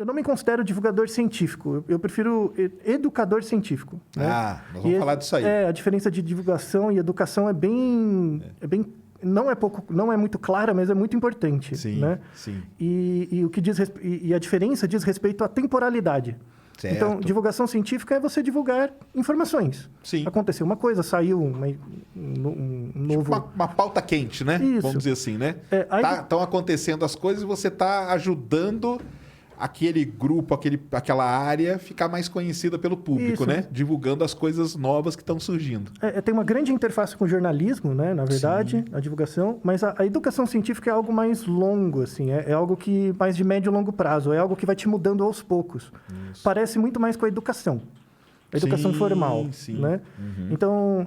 Eu não me considero divulgador científico, eu prefiro educador científico. Né? Nós vamos falar disso aí. A diferença de divulgação e educação é bem não é muito clara, mas é muito importante. Sim, né? sim. E a diferença diz respeito à temporalidade. Certo. Então, divulgação científica é você divulgar informações. Sim. Aconteceu uma coisa, saiu um novo... Tipo uma pauta quente, né? Isso. Vamos dizer assim, né? Estão acontecendo as coisas e você está ajudando aquele grupo, aquela área ficar mais conhecida pelo público, Isso. né? Divulgando as coisas novas que estão surgindo. Tem uma grande interface com o jornalismo, né? Na verdade, Sim. a divulgação, mas a educação científica é algo mais longo, assim, é algo que mais de médio e longo prazo, é algo que vai te mudando aos poucos. Isso. Parece muito mais com a educação formal, sim. né? Então,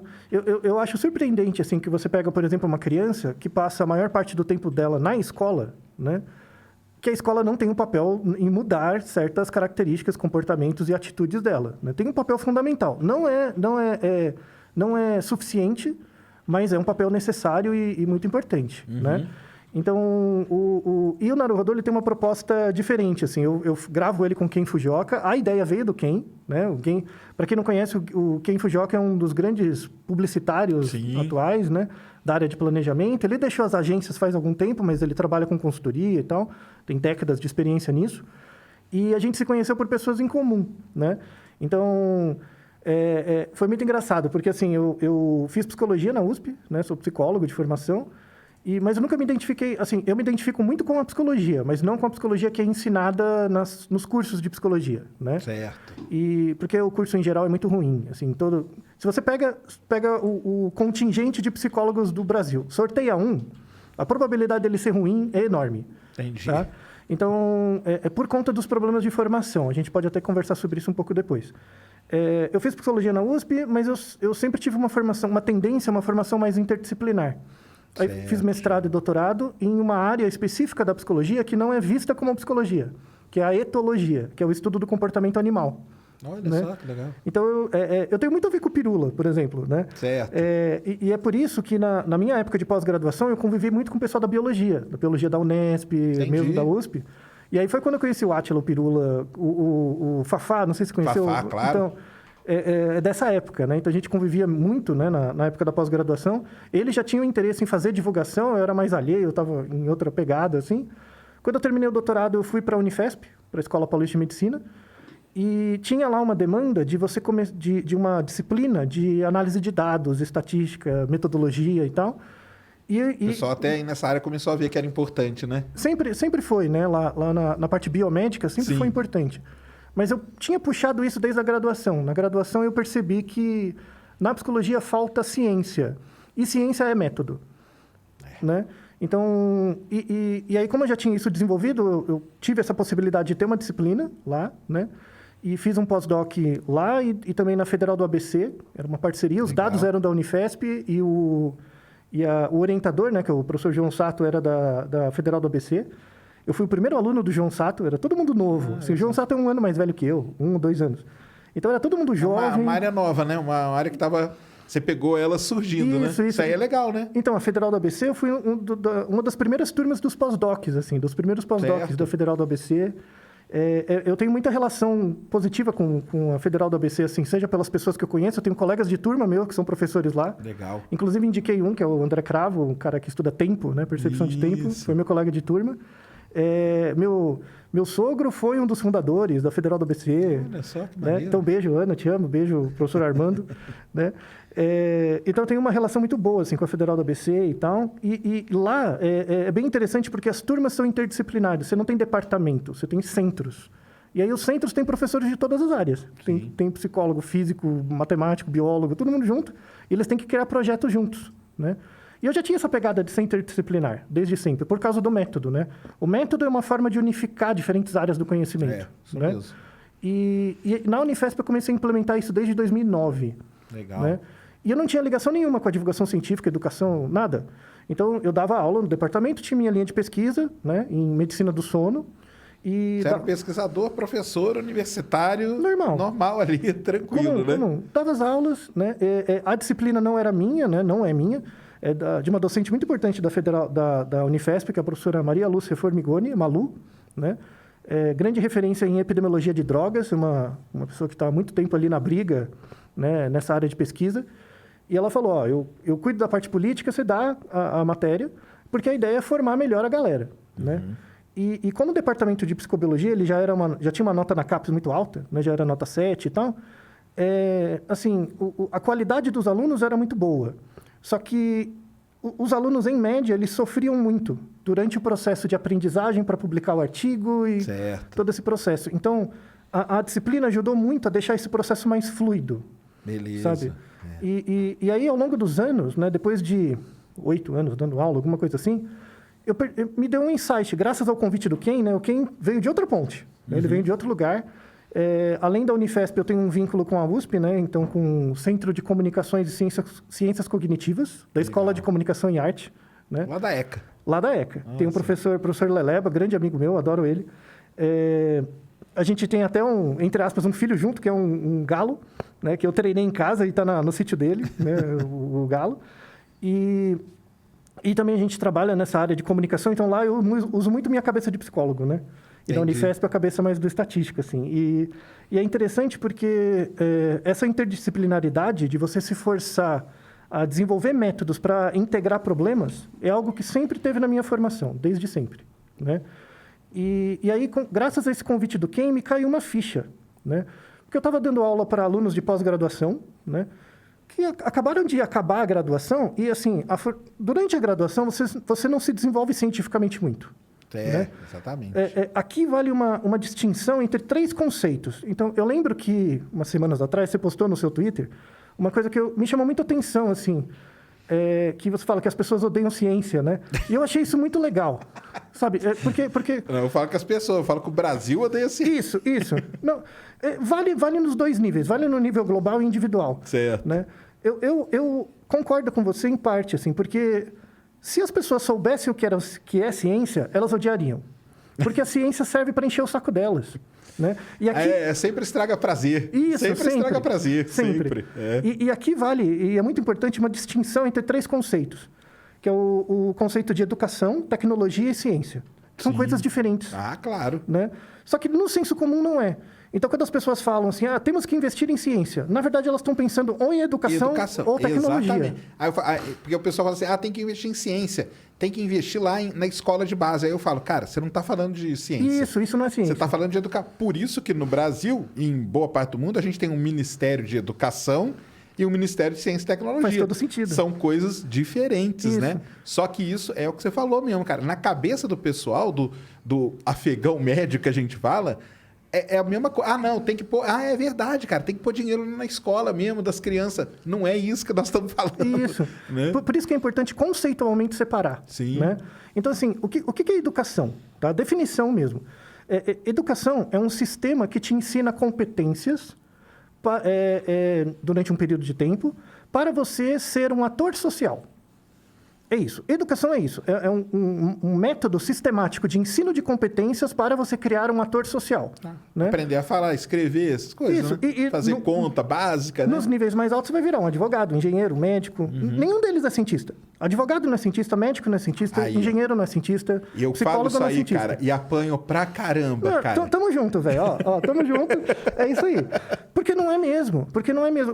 eu acho surpreendente, assim, que você pega, por exemplo, uma criança que passa a maior parte do tempo dela na escola, né? Que a escola não tem um papel em mudar certas características, comportamentos e atitudes dela. Né? Tem um papel fundamental. Não é suficiente, mas é um papel necessário e muito importante. Né? Então, o Naruhodô ele tem uma proposta diferente. Assim, eu gravo ele com o Ken Fujioka. A ideia veio do Ken. Né? Para quem não conhece, o Ken Fujioka é um dos grandes publicitários atuais, né? Da área de planejamento. Ele deixou as agências faz algum tempo, mas ele trabalha com consultoria e tal. Tem décadas de experiência nisso. E a gente se conheceu por pessoas em comum. Né? Então, foi muito engraçado, porque assim, eu fiz psicologia na USP, né? Sou psicólogo de formação. Mas eu nunca me identifiquei... Assim, eu me identifico muito com a psicologia, mas não com a psicologia que é ensinada nos cursos de psicologia, né? Certo. Porque o curso, em geral, é muito ruim. Assim, se você pega o contingente de psicólogos do Brasil, sorteia a probabilidade dele ser ruim é enorme. Entendi. Tá? Então, é por conta dos problemas de formação. A gente pode até conversar sobre isso um pouco depois. Eu fiz psicologia na USP, mas eu sempre tive uma formação mais interdisciplinar. Aí fiz mestrado e doutorado em uma área específica da psicologia que não é vista como psicologia, que é a etologia, que é o estudo do comportamento animal. Olha só, que legal. Então, eu tenho muito a ver com o Pirula, por exemplo. Né? Certo. E é por isso que, na minha época de pós-graduação, eu convivi muito com o pessoal da biologia da Unesp, mesmo da USP. E aí foi quando eu conheci o Átila, o Pirula, o Fafá, não sei se conheceu. Fafá, claro. Então, é dessa época, né? Então a gente convivia muito, né? Na época da pós-graduação. Ele já tinha um interesse em fazer divulgação, eu era mais alheio, eu estava em outra pegada, assim. Quando eu terminei o doutorado, eu fui para a Unifesp, para a Escola Paulista de Medicina, e tinha lá uma demanda de você de uma disciplina de análise de dados, estatística, metodologia e tal. O pessoal até aí nessa área começou a ver que era importante, né? Sempre foi, né? Lá na parte biomédica, sempre foi importante. Mas eu tinha puxado isso desde a graduação. Na graduação eu percebi que na psicologia falta ciência. E ciência é método. Né? Então, e aí como eu já tinha isso desenvolvido, eu tive essa possibilidade de ter uma disciplina lá, né? E fiz um pós-doc lá e também na Federal do ABC. Era uma parceria. Os dados eram da Unifesp e o orientador, né, que é o professor João Sato, era da Federal do ABC. Eu fui o primeiro aluno do João Sato, era todo mundo novo. O João Sato é 1 ano mais velho que eu, 1 ou 2 anos. Então era todo mundo jovem. Uma área nova, né? Uma área que estava... Você pegou ela surgindo, né? Isso aí é legal, né? Então, a Federal do ABC, eu fui uma das primeiras turmas dos pós-docs, assim, dos primeiros pós-docs da Federal do ABC. Eu tenho muita relação positiva com a Federal do ABC, assim, seja pelas pessoas que eu conheço. Eu tenho colegas de turma meu que são professores lá. Legal. Inclusive, indiquei um, que é o André Cravo, um cara que estuda tempo, né? Percepção de tempo. Foi meu colega de turma. Meu sogro foi um dos fundadores da Federal do ABC. Olha só, que né? Então, beijo, Ana, te amo. Beijo, professor Armando. né? Então, eu tenho uma relação muito boa assim, com a Federal do ABC e tal. E lá é bem interessante porque as turmas são interdisciplinares. Você não tem departamento, você tem centros. E aí os centros têm professores de todas as áreas. Tem psicólogo, físico, matemático, biólogo, todo mundo junto. E eles têm que criar projetos juntos, né? E eu já tinha essa pegada de ser interdisciplinar, desde sempre, por causa do método, né? O método é uma forma de unificar diferentes áreas do conhecimento. Isso né? mesmo. E na Unifesp eu comecei a implementar isso desde 2009. Legal. Né? E eu não tinha ligação nenhuma com a divulgação científica, educação, nada. Então, eu dava aula no departamento, tinha minha linha de pesquisa, né, em medicina do sono. Você era pesquisador, professor, universitário... Normal ali, tranquilo, né? Comum. Dava as aulas, né? A disciplina não era minha, né? Não é minha. É de uma docente muito importante da Unifesp, que é a professora Maria Lúcia Formigoni, Malu, né? grande referência em epidemiologia de drogas, uma pessoa que está há muito tempo ali na briga, né, nessa área de pesquisa. E ela falou, ó, eu cuido da parte política, você dá a matéria, porque a ideia é formar melhor a galera, né? E como o departamento de psicobiologia, ele já tinha uma nota na CAPES muito alta, né, já era nota 7 e tal, assim, a qualidade dos alunos era muito boa. Só que os alunos, em média, eles sofriam muito durante o processo de aprendizagem para publicar o artigo e todo esse processo. Então, a disciplina ajudou muito a deixar esse processo mais fluido. Beleza. Sabe? E aí, ao longo dos anos, né, depois de 8 anos dando aula, alguma coisa assim, me deu um insight, graças ao convite do Ken, né? O Ken veio de outra ponte, né? Ele veio de outro lugar. Além da Unifesp, eu tenho um vínculo com a USP, né? Então, com o Centro de Comunicações e Ciências Cognitivas, da Escola de Comunicação e Arte. Né? Lá da ECA. Lá da ECA. Tem um professor Leleba, grande amigo meu, adoro ele. A gente tem até entre aspas, um filho junto, que é um galo, né? Que eu treinei em casa e está no sítio dele, né? o galo. E também a gente trabalha nessa área de comunicação, então lá eu uso muito minha cabeça de psicólogo, né? E na Unifesp a cabeça mais do estatística, assim. E é interessante porque essa interdisciplinaridade de você se forçar a desenvolver métodos para integrar problemas é algo que sempre teve na minha formação, desde sempre, né? E aí, graças a esse convite do Ken, me caiu uma ficha, né? Porque eu estava dando aula para alunos de pós-graduação, né? Que acabaram de acabar a graduação e, assim, durante a graduação, você não se desenvolve cientificamente muito. Né? Exatamente. Aqui vale uma distinção entre 3 conceitos. Então, eu lembro que, umas semanas atrás, você postou no seu Twitter uma coisa que me chamou muita atenção, assim, que você fala que as pessoas odeiam ciência, né? E eu achei isso muito legal, sabe? Porque... Não, eu falo com as pessoas, eu falo que o Brasil odeia ciência. Isso. Não, vale nos 2 níveis, vale no nível global e individual. Certo. Né? Eu concordo com você em parte, assim, porque... Se as pessoas soubessem o que é ciência, elas odiariam. Porque a ciência serve para encher o saco delas. Né? E aqui... sempre estraga prazer. Isso, sempre estraga prazer. Sempre. E aqui vale, e é muito importante, uma distinção entre 3 conceitos. Que é o conceito de educação, tecnologia e ciência. São coisas diferentes. Ah, claro. Né? Só que no senso comum não é. Então, quando as pessoas falam assim, temos que investir em ciência, na verdade, elas estão pensando ou em educação ou tecnologia. Exatamente. Porque o pessoal fala assim, tem que investir em ciência, tem que investir lá na escola de base. Aí eu falo, cara, você não está falando de ciência. Isso não é ciência. Você está falando de educar. Por isso que no Brasil, e em boa parte do mundo, a gente tem um Ministério de Educação e um Ministério de Ciência e Tecnologia. Faz todo sentido. São coisas diferentes, né? Só que isso é o que você falou mesmo, cara. Na cabeça do pessoal, do afegão médio que a gente fala... É a mesma coisa. Não, tem que pôr... é verdade, cara. Tem que pôr dinheiro na escola mesmo, das crianças. Não é isso que nós estamos falando. Isso. Né? Por isso que é importante conceitualmente separar. Sim. Né? Então, assim, o que é educação? Tá? A definição mesmo. Educação é um sistema que te ensina competências durante um período de tempo para você ser um ator social. É isso. Educação é isso. É um método sistemático de ensino de competências para você criar um ator social. Né? Aprender a falar, escrever, essas coisas. Isso. Né? Fazer conta básica. Nos níveis mais altos, você vai virar um advogado, um engenheiro, um médico. Nenhum deles é cientista. Advogado não é cientista, médico não é cientista, engenheiro não é cientista, e eu psicólogo falo isso não é aí, cientista. cara, e apanho pra caramba, cara. Tamo junto, velho. Tamo junto. É isso aí. Porque não é mesmo.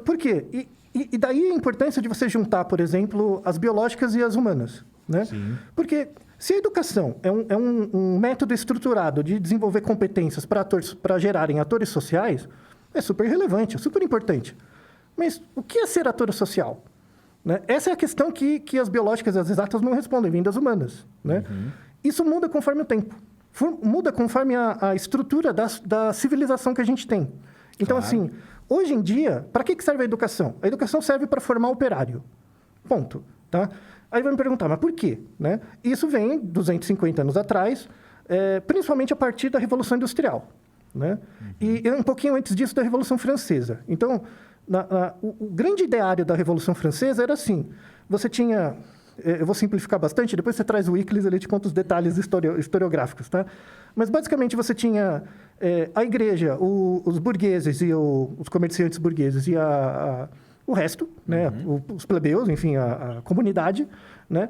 Por quê? E daí a importância de você juntar, por exemplo, as biológicas e as humanas. Né? Sim. Porque se a educação é um método estruturado de desenvolver competências para gerarem atores sociais, é super relevante, é super importante. Mas o que é ser ator social? Né? Essa é a questão que as biológicas e as exatas não respondem, vêm das humanas. Né? Isso muda conforme o tempo. Muda conforme a estrutura da civilização que a gente tem. Então, assim, hoje em dia, para que serve a educação? A educação serve para formar operário. Ponto. Tá? Aí vai me perguntar, mas por quê? Né? Isso vem 250 anos atrás, principalmente a partir da Revolução Industrial. Né? E um pouquinho antes disso, da Revolução Francesa. Então, o grande ideário da Revolução Francesa era assim, você tinha... Eu vou simplificar bastante, depois você traz o Iclis, ele te conta os detalhes historiográficos, tá? Mas, basicamente, você tinha a igreja, os burgueses e os comerciantes burgueses e o resto, né? Os plebeus, enfim, a comunidade, né?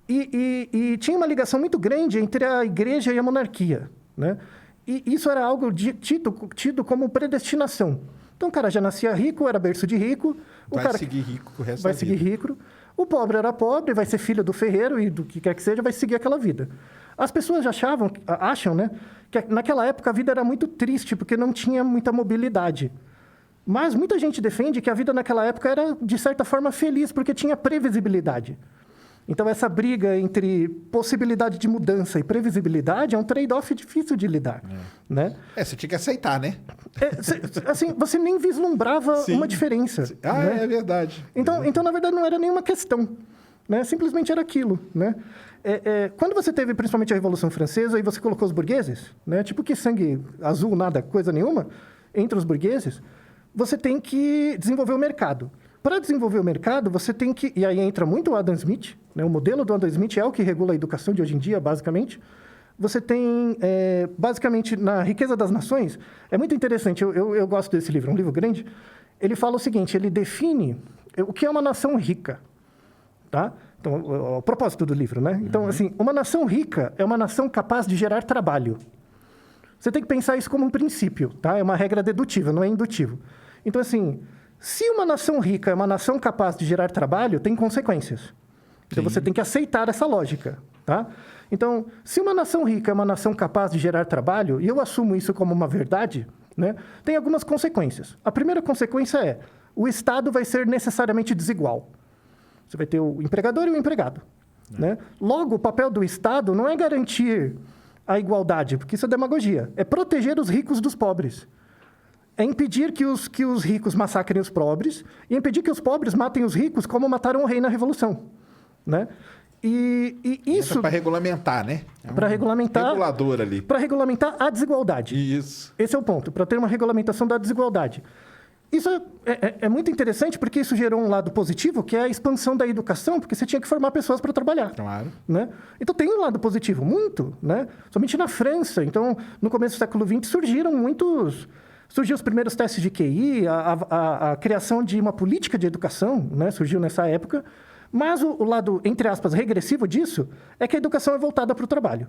E tinha uma ligação muito grande entre a igreja e a monarquia, né? E isso era algo tido como predestinação. Então, o cara já nascia rico, era berço de rico. Vai seguir rico o resto vai da seguir vida. rico. O pobre era pobre, vai ser filho do ferreiro e do que quer que seja, vai seguir aquela vida. As pessoas acham, né, que naquela época a vida era muito triste, porque não tinha muita mobilidade. Mas muita gente defende que a vida naquela época era, de certa forma, feliz, porque tinha previsibilidade. Então, essa briga entre possibilidade de mudança e previsibilidade é um trade-off difícil de lidar. Né? Você tinha que aceitar, né? Assim, você nem vislumbrava uma diferença. Né? É verdade. Então, na verdade, não era nenhuma questão. Né? Simplesmente era aquilo. Né? Quando você teve, principalmente, a Revolução Francesa, e você colocou os burgueses, né? Tipo que sangue azul, nada, coisa nenhuma, entre os burgueses, você tem que desenvolver o mercado. Para desenvolver o mercado, você tem que... E aí entra muito o Adam Smith, né? O modelo do Adam Smith é o que regula a educação de hoje em dia, basicamente. Você tem, basicamente, na Riqueza das Nações... É muito interessante, eu gosto desse livro, é um livro grande. Ele fala o seguinte, ele define o que é uma nação rica. Tá? Então, o propósito do livro, né? Então, assim, uma nação rica é uma nação capaz de gerar trabalho. Você tem que pensar isso como um princípio, tá? É uma regra dedutiva, não é indutivo. Então, assim... Se uma nação rica é uma nação capaz de gerar trabalho, tem consequências. Então, você tem que aceitar essa lógica, tá? Então, se uma nação rica é uma nação capaz de gerar trabalho, e eu assumo isso como uma verdade, né, tem algumas consequências. A primeira consequência é, o Estado vai ser necessariamente desigual. Você vai ter o empregador e o empregado. Né? Logo, o papel do Estado não é garantir a igualdade, porque isso é demagogia. É proteger os ricos dos pobres. É impedir que os ricos massacrem os pobres e impedir que os pobres matem os ricos como mataram o rei na Revolução. Né? E isso... Para regulamentar, né? Para regulamentar... Regulador ali. Para regulamentar a desigualdade. Isso. Esse é o ponto, para ter uma regulamentação da desigualdade. Isso é muito interessante porque isso gerou um lado positivo, que é a expansão da educação, porque você tinha que formar pessoas para trabalhar. Claro. Né? Então, tem um lado positivo, muito. Né? Somente na França. Então, no começo do século XX, surgiu os primeiros testes de QI, a criação de uma política de educação, né, surgiu nessa época. Mas o lado, entre aspas, regressivo disso é que a educação é voltada para o trabalho.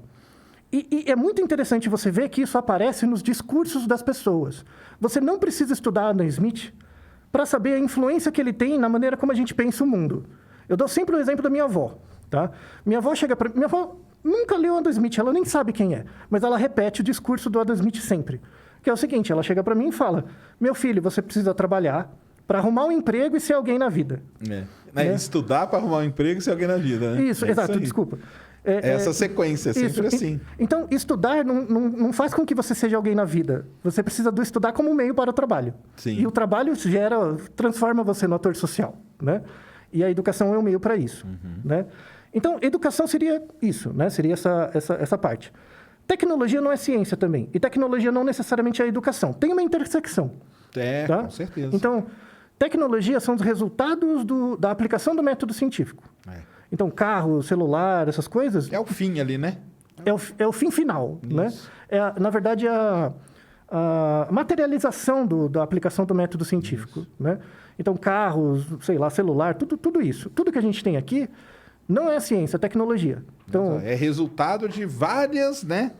E é muito interessante você ver que isso aparece nos discursos das pessoas. Você não precisa estudar Adam Smith para saber a influência que ele tem na maneira como a gente pensa o mundo. Eu dou sempre o exemplo da minha avó. Tá? Minha avó nunca leu Adam Smith, ela nem sabe quem é, mas ela repete o discurso do Adam Smith sempre. Que é o seguinte, ela chega para mim e fala, meu filho, você precisa trabalhar para arrumar um emprego e ser alguém na vida. Né? Estudar para arrumar um emprego e ser alguém na vida. Né? Isso, exato, desculpa. Essa sequência, sempre assim. Então, estudar não faz com que você seja alguém na vida. Você precisa do estudar como meio para o trabalho. Sim. E o trabalho transforma você no ator social. Né? E a educação é um meio para isso. Né? Então, educação seria isso, né? Seria essa parte. Tecnologia não é ciência também. E tecnologia não necessariamente é educação. Tem uma intersecção. Tá? Com certeza. Então, tecnologia são os resultados da aplicação do método científico. Então, carro, celular, essas coisas... É o fim ali, né? É o fim final, né? Na verdade, a materialização da aplicação do método científico, né? Então, carros, sei lá, celular, tudo isso. Tudo que a gente tem aqui não é ciência, é tecnologia. Então, é resultado de várias, né,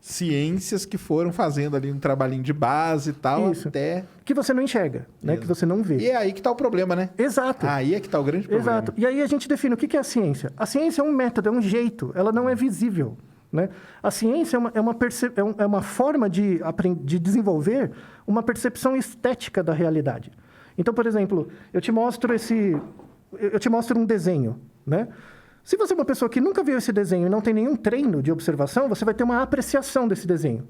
ciências que foram fazendo ali um trabalhinho de base e tal, isso. até... Que você não enxerga, né? Que você não vê. E é aí que está o problema, né? Exato. Aí é que está o grande problema. Exato. E aí a gente define o que é a ciência. A ciência é um método, é um jeito, ela não é visível. Né? A ciência é uma forma de desenvolver uma percepção estética da realidade. Então, por exemplo, eu te mostro um desenho, né? Se você é uma pessoa que nunca viu esse desenho e não tem nenhum treino de observação, você vai ter uma apreciação desse desenho.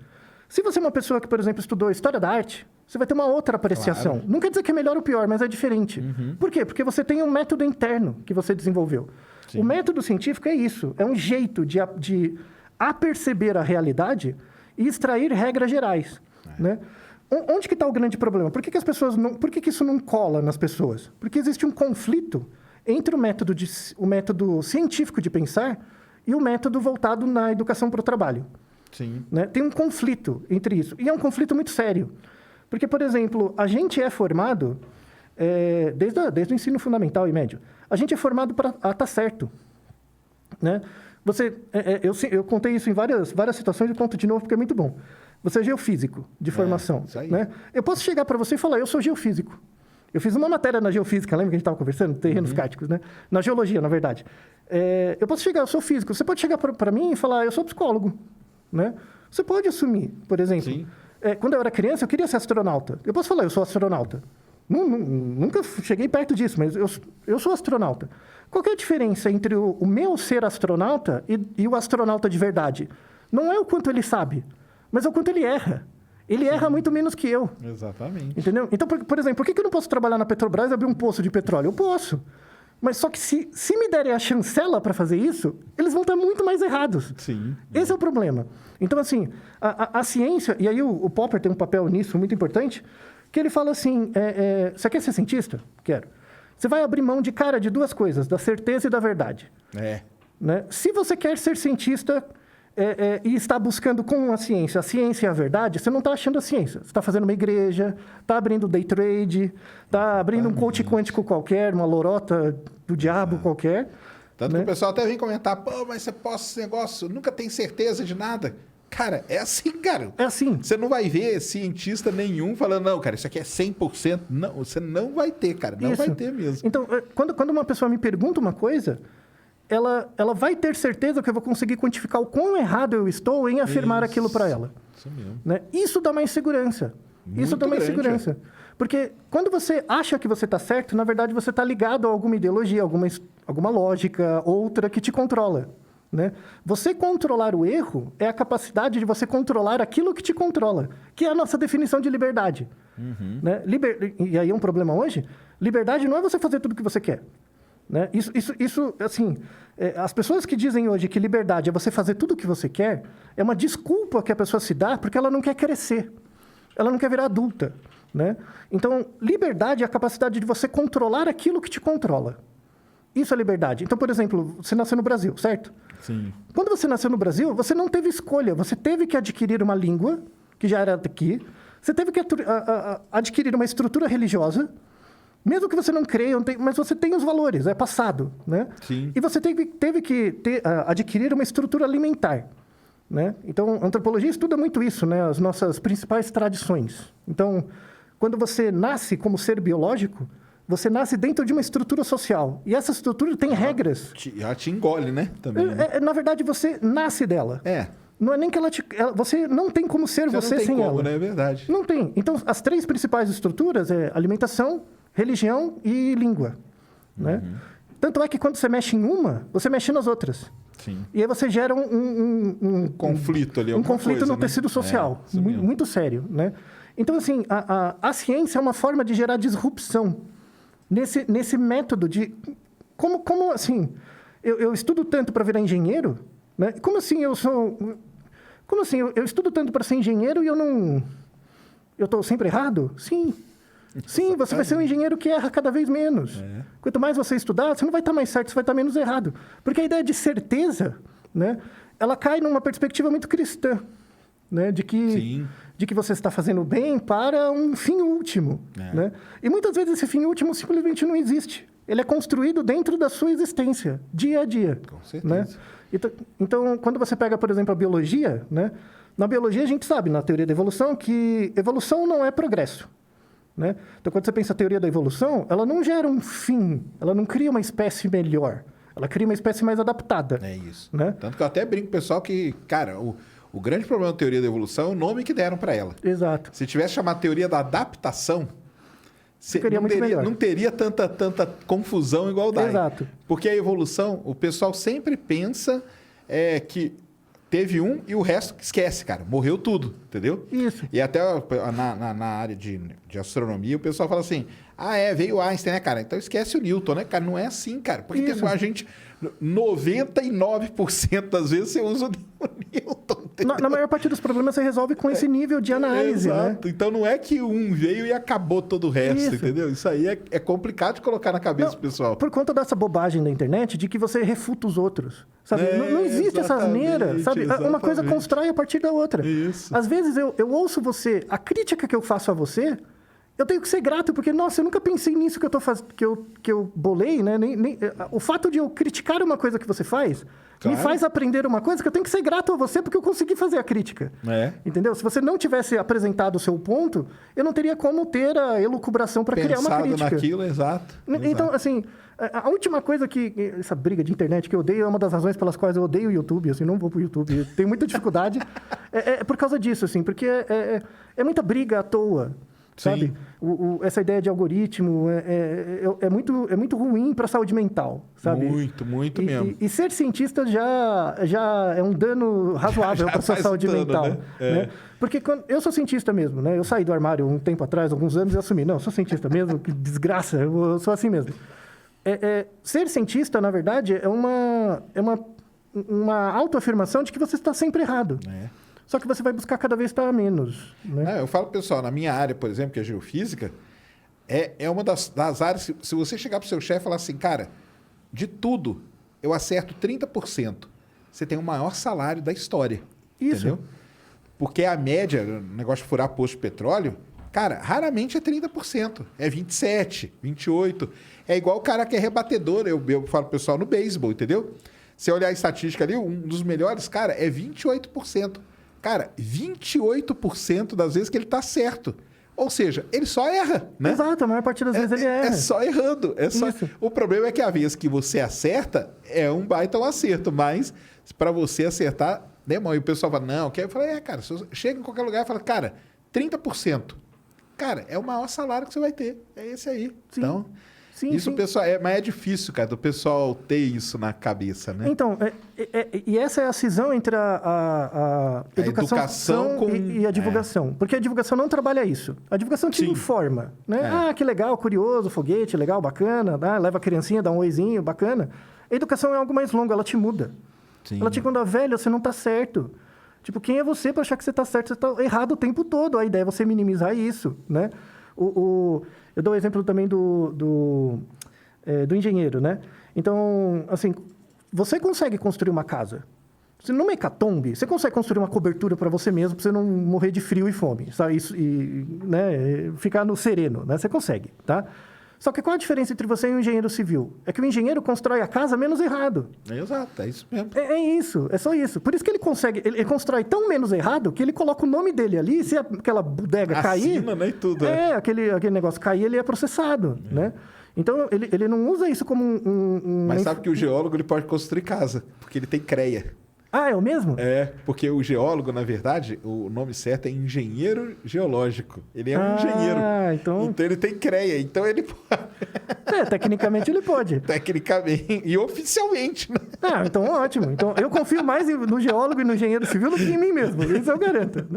Se você é uma pessoa que, por exemplo, estudou História da Arte, você vai ter uma outra apreciação. Claro. Não quer dizer que é melhor ou pior, mas é diferente. Por quê? Porque você tem um método interno que você desenvolveu. Sim. O método científico é isso. É um jeito de aperceber a realidade e extrair regras gerais. Né? Onde que está o grande problema? Por que que isso não cola nas pessoas? Porque existe um conflito entre o método científico de pensar e o método voltado na educação para o trabalho. Sim. Né? Tem um conflito entre isso. E é um conflito muito sério. Porque, por exemplo, a gente é formado, desde o ensino fundamental e médio, a gente é formado para estar certo. Né? Eu contei isso em várias situações e conto de novo porque é muito bom. Você é geofísico de formação. Isso aí. Né? Eu posso chegar para você e falar, eu sou geofísico. Eu fiz uma matéria na geofísica, lembra que a gente estava conversando? Terrenos kárticos, né? Na geologia, na verdade. Eu posso chegar, eu sou físico. Você pode chegar para mim e falar, eu sou psicólogo. Né? Você pode assumir, por exemplo. Sim. Quando eu era criança, eu queria ser astronauta. Eu posso falar, eu sou astronauta. Nunca cheguei perto disso, mas eu sou astronauta. Qual que é a diferença entre o meu ser astronauta e o astronauta de verdade? Não é o quanto ele sabe, mas é o quanto ele erra. Ele erra muito menos que eu. Exatamente. Entendeu? Então, por exemplo, por que eu não posso trabalhar na Petrobras e abrir um poço de petróleo? Eu posso. Mas só que se me derem a chancela para fazer isso, eles vão estar muito mais errados. Sim. Esse é o problema. Então, assim, a ciência... E aí o Popper tem um papel nisso muito importante, que ele fala assim, você quer ser cientista? Quero. Você vai abrir mão de cara de duas coisas, da certeza e da verdade. Né? Se você quer ser cientista... e está buscando com a ciência e a verdade, você não está achando a ciência. Você está fazendo uma igreja, está abrindo day trade, está abrindo um coach quântico qualquer, uma lorota do diabo qualquer. Tanto né? que o pessoal até vem comentar, pô, mas você posta esse negócio, nunca tem certeza de nada. Cara, é assim, cara. É assim. Você não vai ver cientista nenhum falando, não, cara, isso aqui é 100%. Não, você não vai ter, cara. Não vai ter mesmo. Então, quando uma pessoa me pergunta uma coisa... Ela vai ter certeza que eu vou conseguir quantificar o quão errado eu estou em afirmar aquilo para ela. Isso mesmo. Né? Isso dá mais segurança. Isso dá mais segurança. Porque quando você acha que você está certo, na verdade você está ligado a alguma ideologia, alguma lógica, outra que te controla. Né? Você controlar o erro é a capacidade de você controlar aquilo que te controla, que é a nossa definição de liberdade. Né? E aí é um problema hoje. Liberdade não é você fazer tudo o que você quer. Né? Isso assim, as pessoas que dizem hoje que liberdade é você fazer tudo o que você quer, é uma desculpa que a pessoa se dá porque ela não quer crescer. Ela não quer virar adulta. Né? Então, liberdade é a capacidade de você controlar aquilo que te controla. Isso é liberdade. Então, por exemplo, você nasceu no Brasil, certo? Sim. Quando você nasceu no Brasil, você não teve escolha. Você teve que adquirir uma língua, que já era daqui. Você teve que adquirir uma estrutura religiosa. Mesmo que você não creia, mas você tem os valores, é passado, né? Sim. E você teve que adquirir uma estrutura alimentar, né? Então, a antropologia estuda muito isso, né? As nossas principais tradições. Então, quando você nasce como ser biológico, você nasce dentro de uma estrutura social. E essa estrutura tem regras. Ela te engole, né? Também, né? Na verdade, você nasce dela. Não é nem que você não tem como ser você sem ela. Né? É verdade. Não tem. Então, as três principais estruturas é alimentação, religião e língua. Né? Tanto é que quando você mexe em uma, você mexe nas outras. Sim. E aí você gera um conflito ali. Um conflito coisa, no tecido social. Muito sério. Né? Então, assim, a ciência é uma forma de gerar disrupção nesse método de... Como assim, eu estudo tanto para virar engenheiro, né? Como assim eu estudo tanto para ser engenheiro e eu estou sempre errado? Sim. Sim, você vai ser um engenheiro que erra cada vez menos. Quanto mais você estudar, você não vai estar mais certo, você vai estar menos errado. Porque a ideia de certeza, né, ela cai numa perspectiva muito cristã, né, de que você está fazendo bem para um fim último. Né? E muitas vezes esse fim último simplesmente não existe. Ele é construído dentro da sua existência, dia a dia. Com certeza. Né? Então, quando você pega, por exemplo, a biologia, né, na biologia a gente sabe, na teoria da evolução, que evolução não é progresso. Né? Então, quando você pensa a teoria da evolução, ela não gera um fim, ela não cria uma espécie melhor, ela cria uma espécie mais adaptada. É isso. Né? Tanto que eu até brinco com o pessoal que, cara, o grande problema da teoria da evolução é o nome que deram para ela. Exato. Se tivesse chamado teoria da adaptação, não teria tanta confusão igual dá. Exato. Porque a evolução, o pessoal sempre pensa que teve um e o resto esquece, cara. Morreu tudo, entendeu? Isso. E até na área de astronomia, o pessoal fala assim, veio Einstein, né, cara? Então esquece o Newton, né, cara? Não é assim, cara. Porque tem a gente... 99% das vezes você usa o Newton. Na maior parte dos problemas você resolve com esse nível de análise, exato. Né? Então não é que um veio e acabou todo o resto, entendeu? Isso aí é complicado de colocar na cabeça do pessoal. Por conta dessa bobagem da internet de que você refuta os outros. Sabe? Não existe essa asneira, sabe? Exatamente. Uma coisa constrói a partir da outra. Isso. Às vezes eu ouço você, a crítica que eu faço a você, eu tenho que ser grato, porque, nossa, eu nunca pensei nisso que eu bolei, né? O fato de eu criticar uma coisa que você faz Me faz aprender uma coisa que eu tenho que ser grato a você porque eu consegui fazer a crítica. Entendeu? Se você não tivesse apresentado o seu ponto, eu não teria como ter a elucubração para criar uma crítica. Pensado naquilo, exato. Então, assim, a última coisa que... Essa briga de internet que eu odeio é uma das razões pelas quais eu odeio o YouTube. Assim, não vou pro YouTube. Tenho muita dificuldade. É por causa disso, assim. Porque é muita briga à toa. Sabe? Essa ideia de algoritmo é muito ruim para a saúde mental, sabe? Muito mesmo. E ser cientista já é um dano razoável para a sua saúde mental. Né? Porque eu sou cientista mesmo, né? Eu saí do armário um tempo atrás, alguns anos, e assumi. Não, eu sou cientista mesmo, que desgraça, eu sou assim mesmo. Ser cientista, na verdade, é uma autoafirmação de que você está sempre errado. Só que você vai buscar cada vez estar menos. Né? Eu falo, pessoal, na minha área, por exemplo, que é geofísica, é uma das áreas... Se você chegar para o seu chefe e falar assim, cara, de tudo, eu acerto 30%. Você tem o maior salário da história. Isso. Entendeu? Porque a média, o negócio de furar posto de petróleo, cara, raramente é 30%. É 27%, 28%. É igual o cara que é rebatedor. Eu falo pro pessoal no beisebol, entendeu? Se olhar a estatística ali, um dos melhores, cara, é 28%. Cara, 28% das vezes que ele tá certo. Ou seja, ele só erra, né? Exato, a maior parte das vezes ele erra. É só errando. O problema é que a vez que você acerta, é um baita um acerto. Mas, para você acertar, demora. E o pessoal fala, não, eu falei, cara, se você chega em qualquer lugar e fala, cara, 30%. Cara, é o maior salário que você vai ter. É esse aí. Sim. Então... Isso, pessoal, mas é difícil, cara, do pessoal ter isso na cabeça, né? Então, e essa é a cisão entre a educação e a divulgação. Porque a divulgação não trabalha isso. A divulgação te informa, né? Ah, que legal, curioso, foguete, legal, bacana, né? Leva a criancinha, dá um oizinho, bacana. A educação é algo mais longo, ela te muda. Ela te conta, velho, você não tá certo. Tipo, quem é você para achar que você tá certo? Você tá errado o tempo todo. A ideia é você minimizar isso, né? Eu dou o exemplo também do engenheiro, né? Então, assim, você consegue construir uma casa. Numa hecatombe, você consegue construir uma cobertura para você mesmo, para você não morrer de frio e fome, sabe? Né? Ficar no sereno, né? Você consegue, tá? Só que qual a diferença entre você e um engenheiro civil? É que o engenheiro constrói a casa menos errado. Exato, é isso mesmo. É isso, é só isso. Por isso que ele constrói tão menos errado que ele coloca o nome dele ali, se aquela bodega cair... Assina, né, e tudo. Aquele negócio cair, ele é processado, né? Então, ele não usa isso como Mas sabe que o geólogo ele pode construir casa, porque ele tem CREA. Ah, é o mesmo? Porque o geólogo, na verdade, o nome certo é engenheiro geológico. Ele é um engenheiro. Então ele tem CREA, então ele pode. Tecnicamente ele pode. Tecnicamente e oficialmente, né? Então ótimo. Então eu confio mais no geólogo e no engenheiro civil do que em mim mesmo. Isso eu garanto, né?